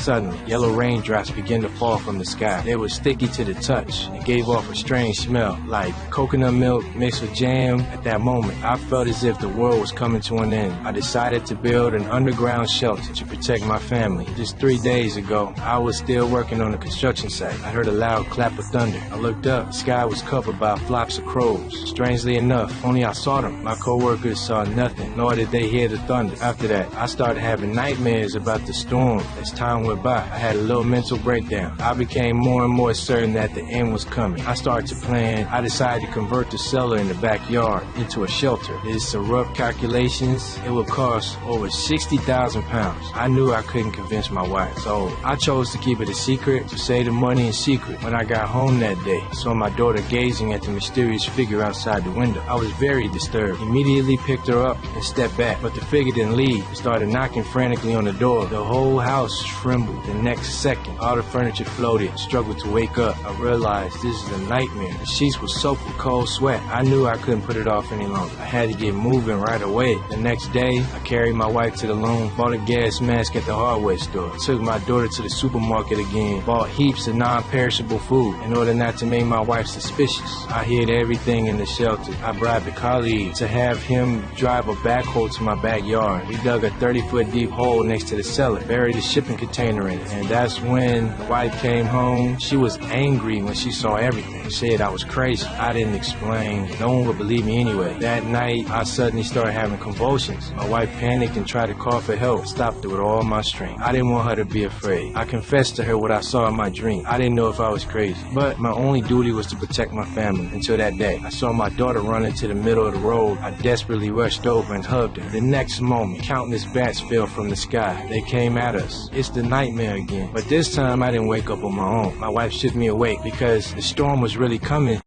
Suddenly, yellow raindrops began to fall from the sky. They were sticky to the touch and gave off a strange smell, like coconut milk mixed with jam. At that moment, I felt as if the world was coming to an end. I decided to build an underground shelter to protect my family. Just 3 days ago, I was still working on the construction site. I heard a loud clap of thunder. I looked up. The sky was covered by flocks of crows. Strangely enough, only I saw them. My co-workers saw nothing, nor did they hear the thunder. After that, I started having nightmares about the storm. As time went by, I had a little mental breakdown. I became more and more certain that the end was coming. I started to plan. I decided to convert the cellar in the backyard into a shelter. Did some rough calculations. It would cost over 60,000 pounds. I knew I couldn't convince my wife, so I chose to keep it a secret, to save the money in secret. When I got home that day, I saw my daughter gazing at the mysterious figure outside the window. I was very disturbed. Immediately picked her up and stepped back, but the figure didn't leave. It started knocking frantically on the door. The whole house trembled. The next second, all the furniture floated, struggled to wake up. I realized this is a nightmare. The sheets were soaked with cold sweat. I knew I couldn't put it off any longer. I had to get moving right away. The next day, I carried my wife to the loom, bought a gas mask at the hardware store, took my daughter to the supermarket again, bought heaps of non-perishable food in order not to make my wife suspicious. I hid everything in the shelter. I bribed a colleague to have him drive a backhoe to my backyard. We dug a 30-foot deep hole next to the cellar, buried a shipping container in it, and that's when the wife came home. She was angry when she saw everything. She said I was crazy. I didn't explain. No one would believe me anyway. That night, I suddenly started having convulsions. My wife panicked and tried to call for help. I stopped it with all my strength. I didn't want her to be afraid. I confessed to her what I saw in my dream. I didn't know if I was crazy, but my only duty was to protect my family. Until that day, I saw my daughter run into the middle of the road. I desperately rushed over and hugged her. The next moment, countless bats fell from the sky. They came at us. It's the nightmare again. But this time, I didn't wake up on my own. My wife shook me awake because the storm was really coming.